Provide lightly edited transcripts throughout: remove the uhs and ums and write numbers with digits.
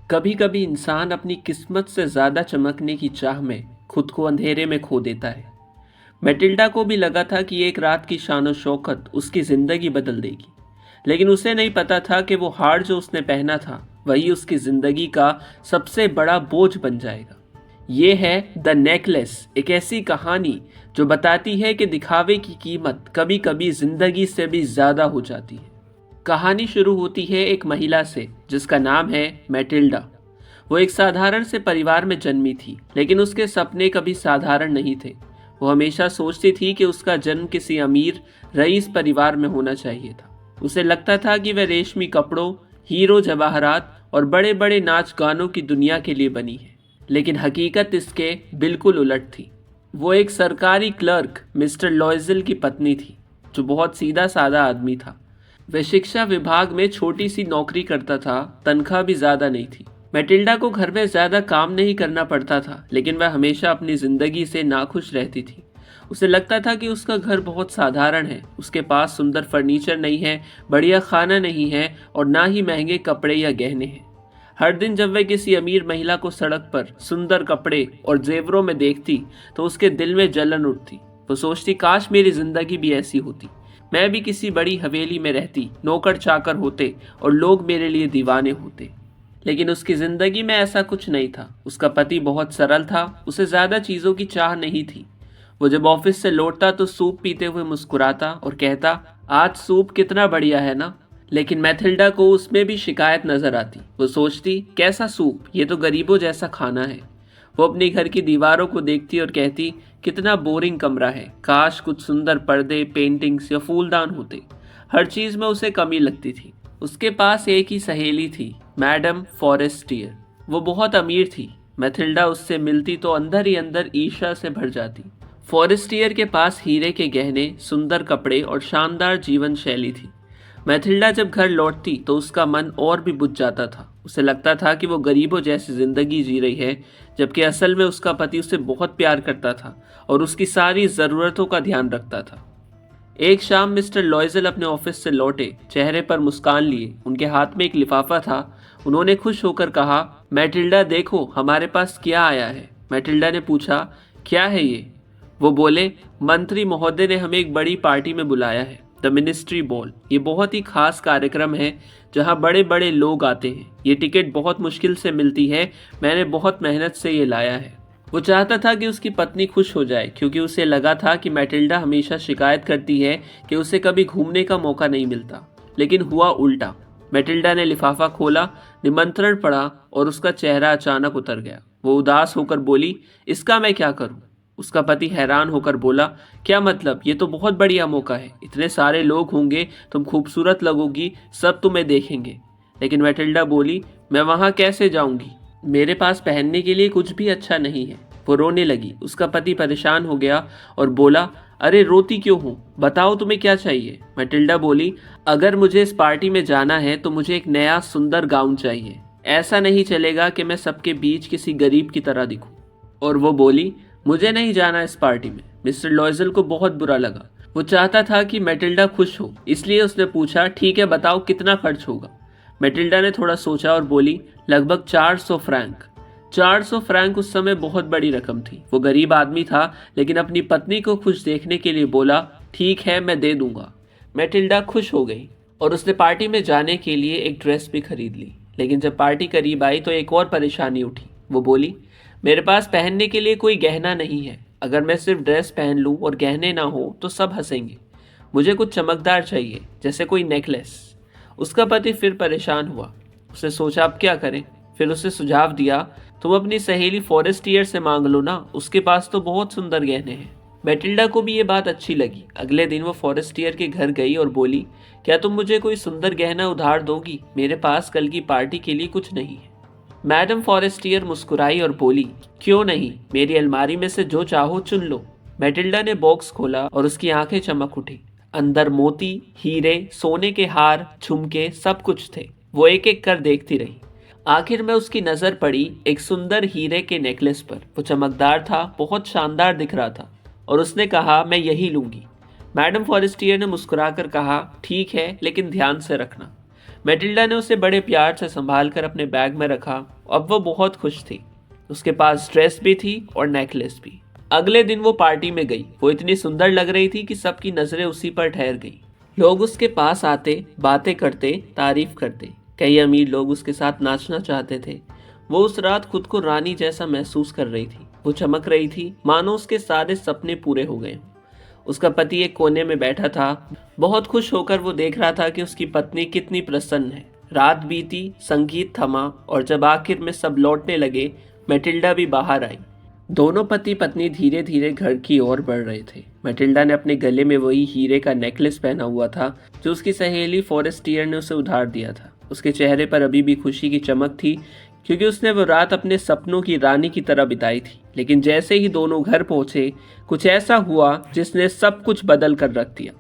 कभी कभी इंसान अपनी किस्मत से ज़्यादा चमकने की चाह में खुद को अंधेरे में खो देता है। मैटिल्डा को भी लगा था कि एक रात की शान शौकत उसकी ज़िंदगी बदल देगी, लेकिन उसे नहीं पता था कि वो हार जो उसने पहना था वही उसकी ज़िंदगी का सबसे बड़ा बोझ बन जाएगा। ये है द नेकलेस, एक ऐसी कहानी जो बताती है कि दिखावे की कीमत कभी कभी ज़िंदगी से भी ज़्यादा हो जाती है। कहानी शुरू होती है एक महिला से जिसका नाम है मैटिल्डा। वो एक साधारण से परिवार में जन्मी थी, लेकिन उसके सपने कभी साधारण नहीं थे। वो हमेशा सोचती थी कि उसका जन्म किसी अमीर रईस परिवार में होना चाहिए था। उसे लगता था कि वह रेशमी कपड़ों, हीरो जवाहरात और बड़े बड़े नाच गानों की दुनिया के लिए बनी है। लेकिन हकीकत इसके बिल्कुल उलट थी। वो एक सरकारी क्लर्क मिस्टर लॉयजल की पत्नी थी, जो बहुत सीधा साधा आदमी था। वह शिक्षा विभाग में छोटी सी नौकरी करता था, तनख्वाह भी ज्यादा नहीं थी। मैटिल्डा को घर में ज्यादा काम नहीं करना पड़ता था, लेकिन वह हमेशा अपनी जिंदगी से नाखुश रहती थी। उसे लगता था कि उसका घर बहुत साधारण है। उसके पास सुंदर फर्नीचर नहीं है, बढ़िया खाना नहीं है और ना ही महंगे कपड़े या गहने हैं। हर दिन जब वह किसी अमीर महिला को सड़क पर सुंदर कपड़े और जेवरों में देखती तो उसके दिल में जलन उठती। वो सोचती, काश मेरी जिंदगी भी ऐसी होती। मैं भी किसी बड़ी हवेली में रहती, नौकर चाकर होते और लोग मेरे लिए दीवाने होते। लेकिन उसकी जिंदगी में ऐसा कुछ नहीं था। उसका पति बहुत सरल था, उसे ज्यादा चीजों की चाह नहीं थी। वो जब ऑफिस से लौटता तो सूप पीते हुए मुस्कुराता और कहता, आज सूप कितना बढ़िया है ना। लेकिन मैथिल्डा को उसमें भी शिकायत नजर आती। वो सोचती, कैसा सूप, ये तो गरीबों जैसा खाना है। वो अपने घर की दीवारों को देखती और कहती, कितना बोरिंग कमरा है, काश कुछ सुंदर पर्दे, पेंटिंग्स या फूलदान होते। हर चीज में उसे कमी लगती थी। उसके पास एक ही सहेली थी, मैडम फॉरेस्टियर। वो बहुत अमीर थी। मैथिल्डा उससे मिलती तो अंदर ही अंदर ईर्ष्या से भर जाती। फॉरेस्टियर के पास हीरे के गहने, सुंदर कपड़े और शानदार जीवन शैली थी। मैथिल्डा जब घर लौटती तो उसका मन और भी बुझ जाता था। उसे लगता था कि वो गरीबों जैसी जिंदगी जी रही है, जबकि असल में उसका पति उसे बहुत प्यार करता था और उसकी सारी जरूरतों का ध्यान रखता था। एक शाम मिस्टर लॉयजल अपने ऑफिस से लौटे, चेहरे पर मुस्कान लिए। उनके हाथ में एक लिफाफा था। उन्होंने खुश होकर कहा, मैटिल्डा देखो हमारे पास क्या आया है। मैटिल्डा ने पूछा, क्या है ये? वो बोले, मंत्री महोदय ने हमें एक बड़ी पार्टी में बुलाया है, द मिनिस्ट्री बॉल। ये बहुत ही खास कार्यक्रम है जहाँ बड़े बड़े लोग आते हैं। ये टिकट बहुत मुश्किल से मिलती है, मैंने बहुत मेहनत से ये लाया है। वो चाहता था कि उसकी पत्नी खुश हो जाए, क्योंकि उसे लगा था कि मैटिल्डा हमेशा शिकायत करती है कि उसे कभी घूमने का मौका नहीं मिलता। लेकिन हुआ उल्टा। मैटिल्डा ने लिफाफा खोला, निमंत्रण पढ़ा और उसका चेहरा अचानक उतर गया। वो उदास होकर बोली, इसका मैं क्या करूं? उसका पति हैरान होकर बोला, क्या मतलब? ये तो बहुत बढ़िया मौका है, इतने सारे लोग होंगे, तुम खूबसूरत लगोगी, सब तुम्हें देखेंगे। लेकिन मैटिल्डा बोली, मैं वहां कैसे जाऊंगी? मेरे पास पहनने के लिए कुछ भी अच्छा नहीं है। वो रोने लगी। उसका पति परेशान हो गया और बोला, अरे रोती क्यों हो, बताओ तुम्हें क्या चाहिए? मैटिल्डा बोली, अगर मुझे इस पार्टी में जाना है तो मुझे एक नया सुंदर गाउन चाहिए। ऐसा नहीं चलेगा कि मैं सबके बीच किसी गरीब की तरह दिखूं। और वो बोली, मुझे नहीं जाना इस पार्टी में। मिस्टर लॉयजल को बहुत बुरा लगा। वो चाहता था कि मैटिल्डा खुश हो, इसलिए उसने पूछा, ठीक है बताओ कितना खर्च होगा? मैटिल्डा ने थोड़ा सोचा और बोली, लगभग 400 फ्रैंक। 400 फ्रैंक उस समय बहुत बड़ी रकम थी। वो गरीब आदमी था, लेकिन अपनी पत्नी को खुश देखने के लिए बोला, ठीक है मैं दे दूंगा। मैटिल्डा खुश हो गई और उसने पार्टी में जाने के लिए एक ड्रेस भी खरीद ली। लेकिन जब पार्टी करीब आई तो एक और परेशानी उठी। वो बोली, मेरे पास पहनने के लिए कोई गहना नहीं है। अगर मैं सिर्फ ड्रेस पहन लूं और गहने ना हो तो सब हंसेंगे। मुझे कुछ चमकदार चाहिए, जैसे कोई नेकलेस। उसका पति फिर परेशान हुआ। उसने सोचा अब क्या करें। फिर उसे सुझाव दिया, तुम अपनी सहेली फॉरेस्टियर से मांग लो ना, उसके पास तो बहुत सुंदर गहने हैं। मैटिल्डा को भी ये बात अच्छी लगी। अगले दिन वो फॉरेस्टियर के घर गई और बोली, क्या तुम मुझे कोई सुंदर गहना उधार दोगी? मेरे पास कल की पार्टी के लिए कुछ नहीं है। मैडम फॉरेस्टियर मुस्कुराई और बोली, क्यों नहीं, मेरी अलमारी में से जो चाहो चुन लो। मैटिल्डा ने बॉक्स खोला और उसकी आंखें चमक उठी। अंदर मोती, हीरे, सोने के हार, झुमके सब कुछ थे। वो एक एक कर देखती रही। आखिर में उसकी नजर पड़ी एक सुंदर हीरे के नेकलेस पर। वो चमकदार था, बहुत शानदार दिख रहा था और उसने कहा, मैं यही लूंगी। मैडम फॉरेस्टियर ने मुस्कुराकर कहा, ठीक है, लेकिन ध्यान से रखना। मैटिल्डा ने उसे बड़े प्यार से संभाल कर अपने बैग में रखा। अब वो बहुत खुश थी। उसके पास ड्रेस भी थी और नेकलेस भी। अगले दिन वो पार्टी में गई। वो इतनी सुंदर लग रही थी कि सबकी नजरें उसी पर ठहर गई। लोग उसके पास आते, बातें करते, तारीफ करते। कई अमीर लोग उसके साथ नाचना चाहते थे। वो उस रात खुद को रानी जैसा महसूस कर रही थी। वो चमक रही थी, मानो उसके सारे सपने पूरे हो गए हों। उसका पति एक कोने में बैठा था। बहुत खुश होकर वो देख रहा था कि उसकी पत्नी कितनी प्रसन्न है। रात बीती, संगीत थमा और जब आखिर में सब लौटने लगे, मैटिल्डा भी बाहर आई। दोनों पति पत्नी धीरे धीरे घर की ओर बढ़ रहे थे। मैटिल्डा ने अपने गले में वही हीरे का नेकलेस पहना हुआ था जो उसकी सहेली फॉरेस्टियर ने उसे उधार दिया था। उसके चेहरे पर अभी भी खुशी की चमक थी, क्योंकि उसने वो रात अपने सपनों की रानी की तरह बिताई थी। लेकिन जैसे ही दोनों घर पहुंचे, कुछ ऐसा हुआ जिसने सब कुछ बदल कर रख दिया।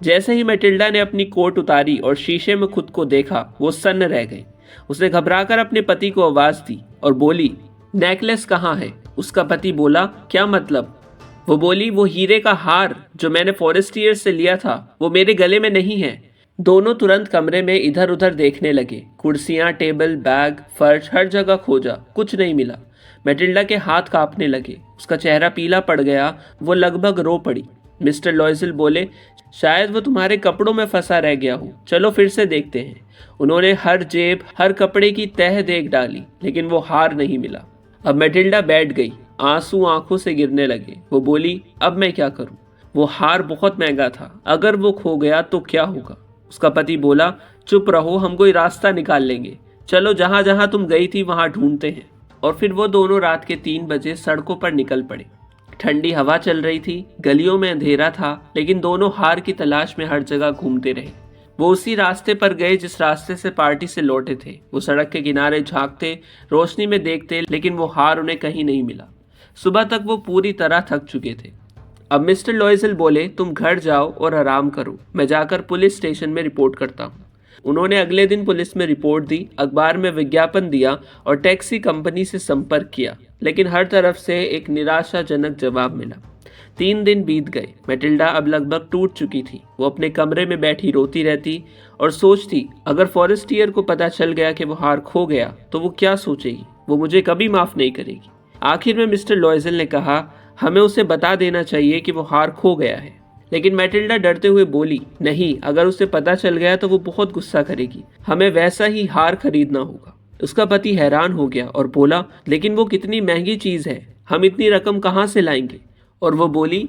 जैसे ही मैटिल्डा ने अपनी कोट उतारी और शीशे में खुद को देखा, वो सन्न रह गई। उसने घबराकर अपने पति को आवाज दी और बोली, नेकलेस कहाँ है? उसका पति बोला, क्या मतलब? वो बोली, वो हीरे का हार जो मैंने फॉरेस्टियर से लिया था, वो मेरे गले में नहीं है। दोनों तुरंत कमरे में इधर उधर देखने लगे। कुर्सियां, टेबल, बैग, फर्श, हर जगह खोजा, कुछ नहीं मिला। मैटिल्डा के हाथ कांपने लगे। उसका चेहरा पीला पड़ गया। वो लगभग रो पड़ी। मिस्टर लॉयजल बोले, शायद वो तुम्हारे कपड़ों में फंसा रह गया हो, चलो फिर से देखते हैं। उन्होंने हर जेब, हर कपड़े की तह देख डाली, लेकिन वो हार नहीं मिला। अब मैटिल्डा बैठ गई। आंसू आंखों से गिरने लगे। वो बोली, अब मैं क्या करूं? वो हार बहुत महंगा था, अगर वो खो गया तो क्या होगा? उसका पति बोला, चुप रहो, हम कोई रास्ता निकाल लेंगे। चलो, जहां जहां तुम गई थी वहां ढूंढते हैं। और फिर वो दोनों रात के 3 बजे सड़कों पर निकल पड़े। ठंडी हवा चल रही थी, गलियों में अंधेरा था, लेकिन दोनों हार की तलाश में हर जगह घूमते रहे। वो उसी रास्ते पर गए जिस रास्ते से पार्टी से लौटे थे। वो सड़क के किनारे झांकते, रोशनी में देखते, लेकिन वो हार उन्हें कहीं नहीं मिला। सुबह तक वो पूरी तरह थक चुके थे। अब मिस्टर लॉयजल बोले, तुम घर जाओ और आराम करो, मैं जाकर पुलिस स्टेशन में रिपोर्ट करता हूँ। उन्होंने अगले दिन पुलिस में रिपोर्ट दी, अखबार में विज्ञापन दिया और टैक्सी कंपनी से संपर्क किया, लेकिन हर तरफ से एक निराशाजनक जवाब मिला। 3 दिन बीत गए। मैटिल्डा अब लगभग टूट चुकी थी। वो अपने कमरे में बैठी रोती रहती और सोचती, अगर फॉरेस्टियर को पता चल गया कि वो हार खो गया तो वो क्या सोचेगी? वो मुझे कभी माफ नहीं करेगी। आखिर में मिस्टर लॉयजल ने कहा, हमें उसे बता देना चाहिए कि वो हार खो गया है। लेकिन मैटिल्डा डरते हुए बोली, नहीं, अगर उसे पता चल गया तो वो बहुत गुस्सा करेगी। हमें वैसा ही हार खरीदना होगा। उसका पति हैरान हो गया और बोला, लेकिन वो कितनी महंगी चीज है, हम इतनी रकम कहाँ से लाएंगे? और वो बोली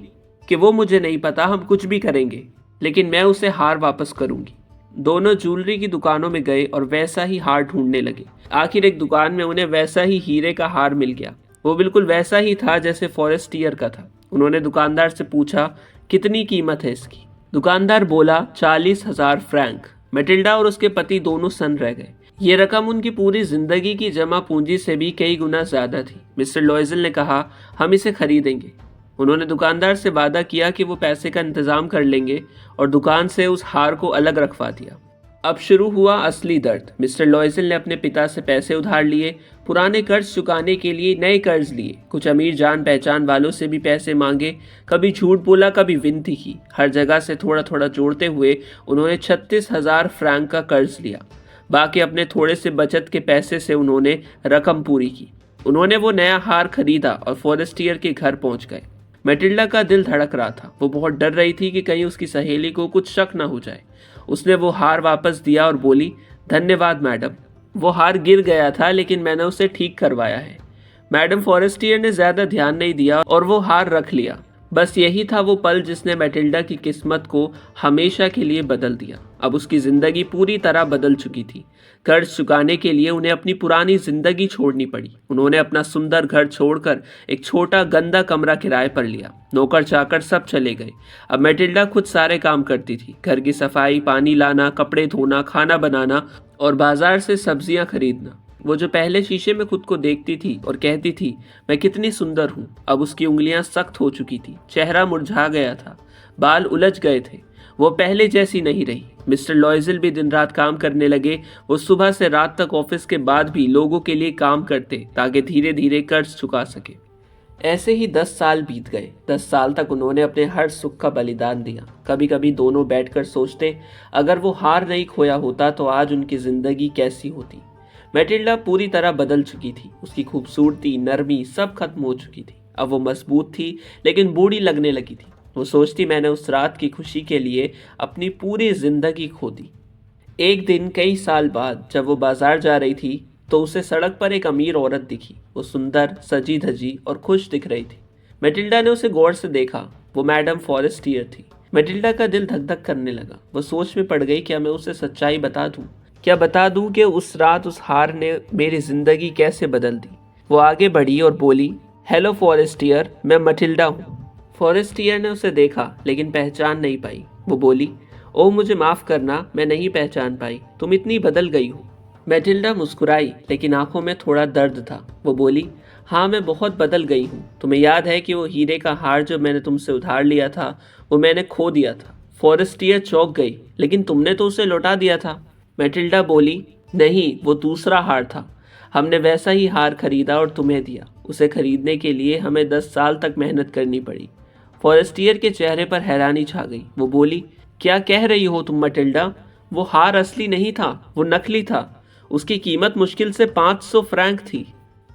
कि वो मुझे नहीं पता, हम कुछ भी करेंगे, लेकिन मैं उसे हार वापस करूंगी। दोनों ज्वेलरी की दुकानों में गए और वैसा ही हार ढूंढने लगे। आखिर एक दुकान में उन्हें वैसा ही हीरे का हार मिल गया। वो बिल्कुल वैसा ही था जैसे फॉरेस्टियर का था। उन्होंने दुकानदार से पूछा, कितनी कीमत है इसकी? दुकानदार बोला, 40,000 फ्रैंक। मैटिल्डा और उसके पति दोनों सन्न रह गए। ये रकम उनकी पूरी जिंदगी की जमा पूंजी से भी कई गुना ज्यादा थी। मिस्टर लॉयजल ने कहा, हम इसे खरीदेंगे। उन्होंने दुकानदार से वादा किया कि वो पैसे का इंतजाम कर लेंगे और दुकान से उस हार को अलग रखवा दिया। अब शुरू हुआ असली दर्द। मिस्टर लॉयजल ने अपने पिता से पैसे उधार लिए, पुराने कर्ज चुकाने के लिए नए कर्ज लिए, कुछ अमीर जान पहचान वालों से भी पैसे मांगे, कभी झूठ बोला, कभी विनती की। हर जगह से थोड़ा थोड़ा जोड़ते हुए उन्होंने 36,000 फ्रैंक का कर्ज लिया। बाकी अपने थोड़े से बचत के पैसे से उन्होंने रकम पूरी की। उन्होंने वो नया हार खरीदा और फॉरेस्टियर के घर पहुंच गए। मैटिल्डा का दिल धड़क रहा था। वो बहुत डर रही थी कि कहीं उसकी सहेली को कुछ शक न हो जाए। उसने वो हार वापस दिया और बोली, धन्यवाद मैडम। वो हार गिर गया था, लेकिन मैंने उसे ठीक करवाया है। मैडम फॉरेस्टियर ने ज्यादा ध्यान नहीं दिया और वो हार रख लिया। बस यही था वो पल जिसने मैटिल्डा की किस्मत को हमेशा के लिए बदल दिया। अब उसकी जिंदगी पूरी तरह बदल चुकी थी। कर्ज चुकाने के लिए उन्हें अपनी पुरानी जिंदगी छोड़नी पड़ी। उन्होंने अपना सुंदर घर छोड़कर एक छोटा गंदा कमरा किराए पर लिया। नौकर चाकर सब चले गए। अब मैटिल्डा खुद सारे काम करती थी, घर की सफाई, पानी लाना, कपड़े धोना, खाना बनाना और बाजार से सब्जियां खरीदना। वो जो पहले शीशे में खुद को देखती थी और कहती थी, मैं कितनी सुंदर हूँ, अब उसकी उंगलियां सख्त हो चुकी थी, चेहरा मुरझा गया था, बाल उलझ गए थे। वो पहले जैसी नहीं रही। मिस्टर लॉयजल भी दिन रात काम करने लगे। वो सुबह से रात तक ऑफिस के बाद भी लोगों के लिए काम करते ताकि धीरे धीरे कर्ज चुका सके। ऐसे ही 10 साल बीत गए। 10 साल तक उन्होंने अपने हर सुख का बलिदान दिया। कभी कभी दोनों बैठकर सोचते, अगर वो हार नहीं खोया होता तो आज उनकी जिंदगी कैसी होती। मैटिल्डा पूरी तरह बदल चुकी थी। उसकी खूबसूरती, नरमी सब खत्म हो चुकी थी। अब वो मजबूत थी लेकिन बूढ़ी लगने लगी थी। वो सोचती, मैंने उस रात की खुशी के लिए अपनी पूरी जिंदगी खो दी। एक दिन कई साल बाद जब वो बाजार जा रही थी तो उसे सड़क पर एक अमीर औरत दिखी। वो सुंदर, सजी धजी और खुश दिख रही थी। मैटिल्डा ने उसे गौर से देखा। वो मैडम फॉरेस्टियर थी। मैटिल्डा का दिल धक धक करने लगा। वो सोच में पड़ गई, क्या मैं उसे सच्चाई बता दूं? क्या बता दूं कि उस रात उस हार ने मेरी जिंदगी कैसे बदल दी? वो आगे बढ़ी और बोली, हेलो फॉरेस्टियर, मैं मटिल्डा हूँ। फॉरेस्टियर ने उसे देखा लेकिन पहचान नहीं पाई। वो बोली, ओह मुझे माफ़ करना, मैं नहीं पहचान पाई, तुम इतनी बदल गई हो। मैटिल्डा मुस्कुराई लेकिन आंखों में थोड़ा दर्द था। वो बोली, हाँ मैं बहुत बदल गई हूँ। तुम्हें याद है कि वो हीरे का हार जो मैंने तुमसे उधार लिया था वो मैंने खो दिया था। फॉरेस्टियर चौंक गई, लेकिन तुमने तो उसे लौटा दिया था। मैटिल्डा बोली, नहीं, वो दूसरा हार था। हमने वैसा ही हार खरीदा और तुम्हें दिया। उसे खरीदने के लिए हमें 10 साल तक मेहनत करनी पड़ी। फॉरेस्टियर के चेहरे पर हैरानी छा गई। वो बोली, क्या कह रही हो तुम मटिल्डा? वो हार असली नहीं था, वो नकली था। उसकी कीमत मुश्किल से 500 फ्रैंक थी।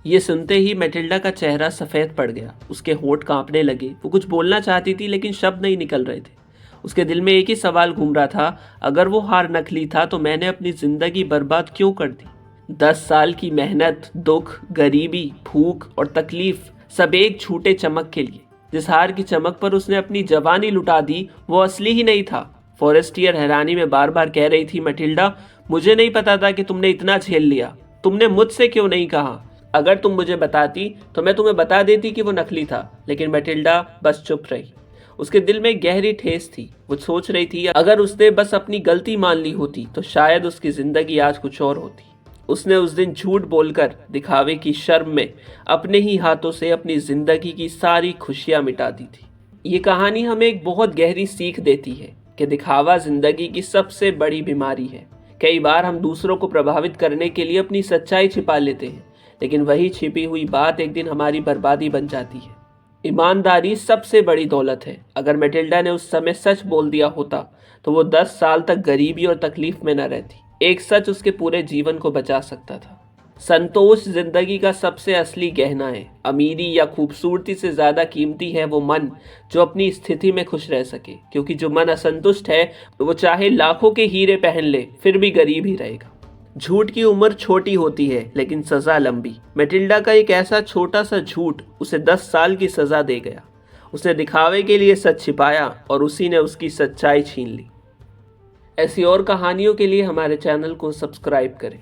ये सुनते ही मैटिल्डा का चेहरा सफ़ेद पड़ गया। उसके होंठ कांपने लगे। वो कुछ बोलना चाहती थी लेकिन शब्द नहीं निकल रहे थे। उसके दिल में एक ही सवाल घूम रहा था, अगर वो हार नकली था तो मैंने अपनी ज़िंदगी बर्बाद क्यों कर दी? 10 साल की मेहनत, दुख, गरीबी, भूख और तकलीफ सब एक झूठे चमक के लिए। जिस हार की चमक पर उसने अपनी जवानी लुटा दी वो असली ही नहीं था। फॉरेस्टियर हैरानी में बार बार कह रही थी, मटिल्डा, मुझे नहीं पता था कि तुमने इतना झेल लिया। तुमने मुझसे क्यों नहीं कहा? अगर तुम मुझे बताती तो मैं तुम्हें बता देती कि वो नकली था। लेकिन मैटिल्डा बस चुप रही। उसके दिल में गहरी ठेस थी। वो सोच रही थी, अगर उसने बस अपनी गलती मान ली होती तो शायद उसकी जिंदगी आज कुछ और होती। उसने उस दिन झूठ बोलकर, दिखावे की शर्म में, अपने ही हाथों से अपनी जिंदगी की सारी खुशियां मिटा दी थी। ये कहानी हमें एक बहुत गहरी सीख देती है कि दिखावा जिंदगी की सबसे बड़ी बीमारी है। कई बार हम दूसरों को प्रभावित करने के लिए अपनी सच्चाई छिपा लेते हैं, लेकिन वही छिपी हुई बात एक दिन हमारी बर्बादी बन जाती है। ईमानदारी सबसे बड़ी दौलत है। अगर मैटिल्डा ने उस समय सच बोल दिया होता तो वो 10 साल तक गरीबी और तकलीफ में न रहती। एक सच उसके पूरे जीवन को बचा सकता था। संतोष जिंदगी का सबसे असली गहना है। अमीरी या खूबसूरती से ज्यादा कीमती है वो मन जो अपनी स्थिति में खुश रह सके, क्योंकि जो मन असंतुष्ट है वो चाहे लाखों के हीरे पहन ले फिर भी गरीब ही रहेगा। झूठ की उम्र छोटी होती है लेकिन सजा लंबी। मैटिल्डा का एक ऐसा छोटा सा झूठ उसे 10 साल की सजा दे गया। उसने दिखावे के लिए सच छिपाया और उसी ने उसकी सच्चाई छीन ली। ऐसी और कहानियों के लिए हमारे चैनल को सब्सक्राइब करें।